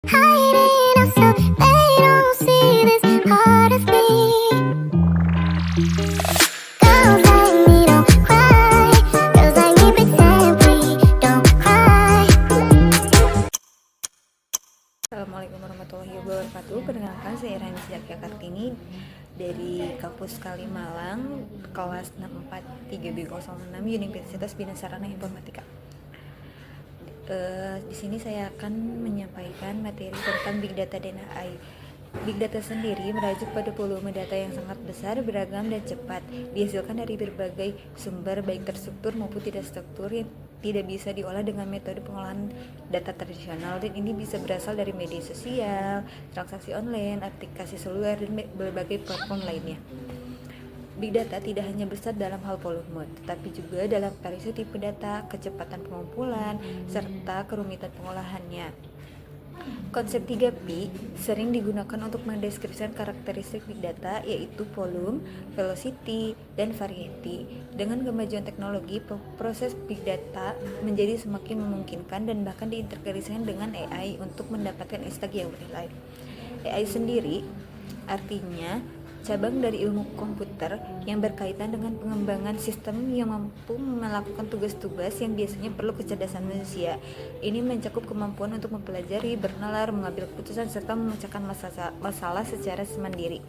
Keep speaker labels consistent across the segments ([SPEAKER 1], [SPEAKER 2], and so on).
[SPEAKER 1] hiding up so they don't see this part of me. Girls like me don't cry. Girls like me pretend we don't cry.
[SPEAKER 2] Assalamualaikum warahmatullahi wabarakatuh. Perkenalkan, saya Rani Sejak Kartini dari Kampus Kalimalang, kelas 643B06 Universitas Bina Sarana Informatika. Di sini saya akan menyampaikan materi tentang Big Data dan AI. Big Data sendiri merujuk pada volume data yang sangat besar, beragam, dan cepat, dihasilkan dari berbagai sumber, baik terstruktur maupun tidak struktur, yang tidak bisa diolah dengan metode pengolahan data tradisional, dan ini bisa berasal dari media sosial, transaksi online, aplikasi seluler, dan berbagai platform lainnya. Big Data tidak hanya besar dalam hal volume, tetapi juga dalam variasi tipe data, kecepatan pengumpulan, serta kerumitan pengolahannya. Konsep 3P sering digunakan untuk mendeskripsikan karakteristik Big Data, yaitu volume, velocity, dan variety. Dengan kemajuan teknologi, proses Big Data menjadi semakin memungkinkan dan bahkan diintegrasikan dengan AI untuk mendapatkan insight yang bernilai. AI sendiri artinya cabang dari ilmu komputer yang berkaitan dengan pengembangan sistem yang mampu melakukan tugas-tugas yang biasanya perlu kecerdasan manusia. Ini mencakup kemampuan untuk mempelajari, bernalar, mengambil keputusan, serta memecahkan masalah secara mandiri.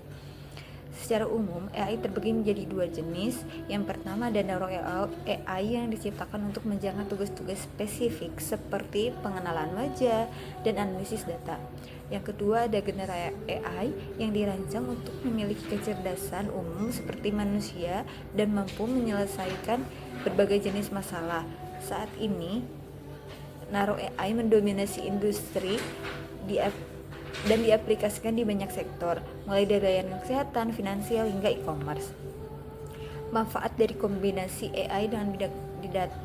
[SPEAKER 2] Secara umum, AI terbagi menjadi dua jenis. Yang pertama ada Narrow AI yang diciptakan untuk menjalankan tugas-tugas spesifik seperti pengenalan wajah dan analisis data. Yang kedua ada General AI yang dirancang untuk memiliki kecerdasan umum seperti manusia dan mampu menyelesaikan berbagai jenis masalah. Saat ini, Narrow AI mendominasi industri dan diaplikasikan di banyak sektor, mulai dari layanan kesehatan, finansial, hingga e-commerce. Manfaat dari kombinasi AI dengan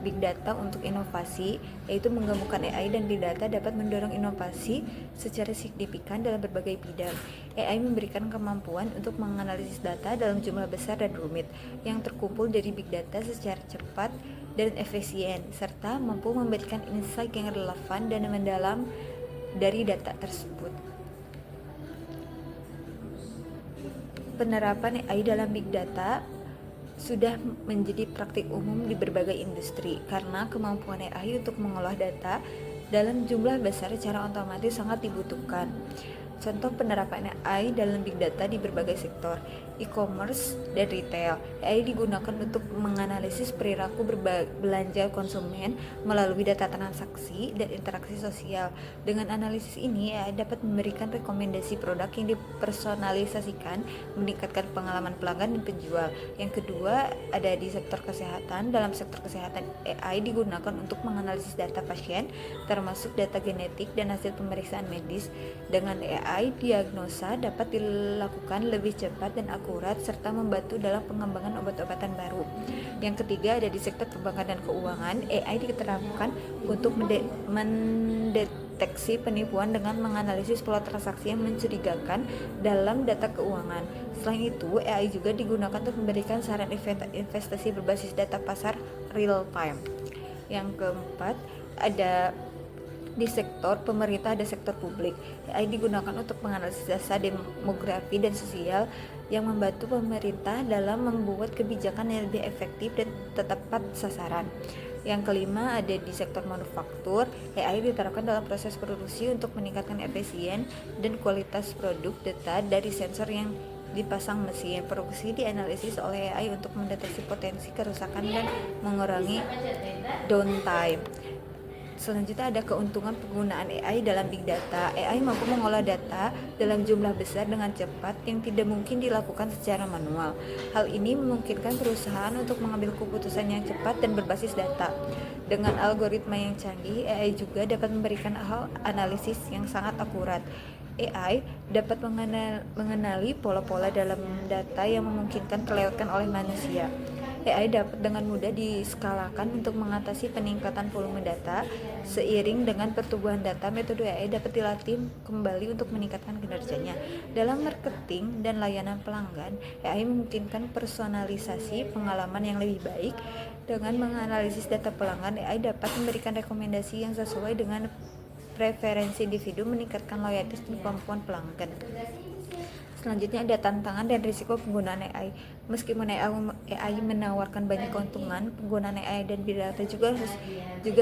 [SPEAKER 2] Big Data untuk inovasi, yaitu menggabungkan AI dan Big Data dapat mendorong inovasi secara signifikan dalam berbagai bidang. AI memberikan kemampuan untuk menganalisis data dalam jumlah besar dan rumit yang terkumpul dari Big Data secara cepat dan efisien, serta mampu memberikan insight yang relevan dan mendalam dari data tersebut. Penerapan AI dalam Big Data sudah menjadi praktik umum di berbagai industri karena kemampuan AI untuk mengolah data dalam jumlah besar secara otomatis sangat dibutuhkan. Contoh penerapan AI dalam Big Data di berbagai sektor, e-commerce dan retail. AI digunakan untuk menganalisis perilaku belanja konsumen melalui data transaksi dan interaksi sosial. Dengan analisis ini, AI dapat memberikan rekomendasi produk yang dipersonalisasikan, meningkatkan pengalaman pelanggan dan penjual. Yang kedua, ada di sektor kesehatan. Dalam sektor kesehatan, AI digunakan untuk menganalisis data pasien, termasuk data genetik dan hasil pemeriksaan medis. Dengan AI, diagnosa dapat dilakukan lebih cepat dan akurat serta membantu dalam pengembangan obat-obatan baru. Yang ketiga ada di sektor perbankan dan keuangan. AI diterapkan untuk mendeteksi penipuan dengan menganalisis pola transaksi yang mencurigakan dalam data keuangan. Selain itu, AI juga digunakan untuk memberikan saran investasi berbasis data pasar real time. Yang keempat ada di sektor pemerintah, ada sektor publik. AI digunakan untuk menganalisis data demografi dan sosial yang membantu pemerintah dalam membuat kebijakan yang lebih efektif dan tepat sasaran. Yang kelima ada di sektor manufaktur. AI diterapkan dalam proses produksi untuk meningkatkan efisien dan kualitas produk. Data dari sensor yang dipasang mesin produksi dianalisis oleh AI untuk mendeteksi potensi kerusakan dan mengurangi downtime. Selanjutnya ada keuntungan penggunaan AI dalam Big Data. AI mampu mengolah data dalam jumlah besar dengan cepat yang tidak mungkin dilakukan secara manual. Hal ini memungkinkan perusahaan untuk mengambil keputusan yang cepat dan berbasis data. Dengan algoritma yang canggih, AI juga dapat memberikan analisis yang sangat akurat. AI dapat mengenali pola-pola dalam data yang memungkinkan kelewatan oleh manusia. AI dapat dengan mudah diskalakan untuk mengatasi peningkatan volume data. Seiring dengan pertumbuhan data, metode AI dapat dilatih kembali untuk meningkatkan kinerjanya. Dalam marketing dan layanan pelanggan, AI memungkinkan personalisasi pengalaman yang lebih baik. Dengan menganalisis data pelanggan, AI dapat memberikan rekomendasi yang sesuai dengan preferensi individu, meningkatkan loyalitas dan kemampuan pelanggan. Selanjutnya ada tantangan dan risiko penggunaan AI. Meskipun AI menawarkan banyak keuntungan, penggunaan AI dan big data juga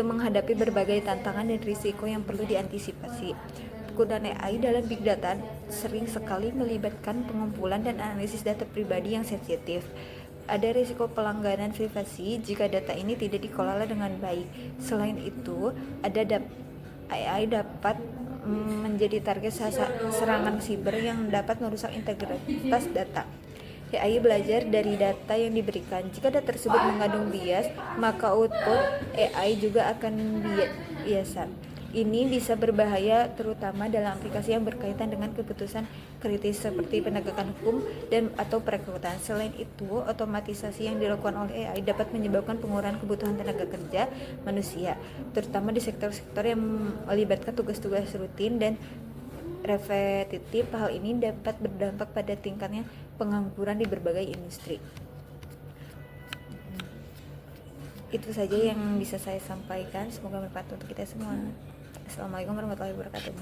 [SPEAKER 2] menghadapi berbagai tantangan dan risiko yang perlu diantisipasi. Penggunaan AI dalam big data sering sekali melibatkan pengumpulan dan analisis data pribadi yang sensitif. Ada risiko pelanggaran privasi jika data ini tidak dikelola dengan baik. Selain itu, AI dapat menjadi target serangan siber yang dapat merusak integritas data. AI belajar dari data yang diberikan. Jika data tersebut mengandung bias, maka output AI juga akan bias. Ini bisa berbahaya terutama dalam aplikasi yang berkaitan dengan keputusan kritis seperti penegakan hukum atau perekrutan. Selain itu, otomatisasi yang dilakukan oleh AI dapat menyebabkan pengurangan kebutuhan tenaga kerja manusia, terutama di sektor-sektor yang melibatkan tugas-tugas rutin dan repetitif. Hal ini dapat berdampak pada tingkatnya pengangguran di berbagai industri. Itu saja yang bisa saya sampaikan. Semoga bermanfaat untuk kita semua. Assalamualaikum warahmatullahi wabarakatuh.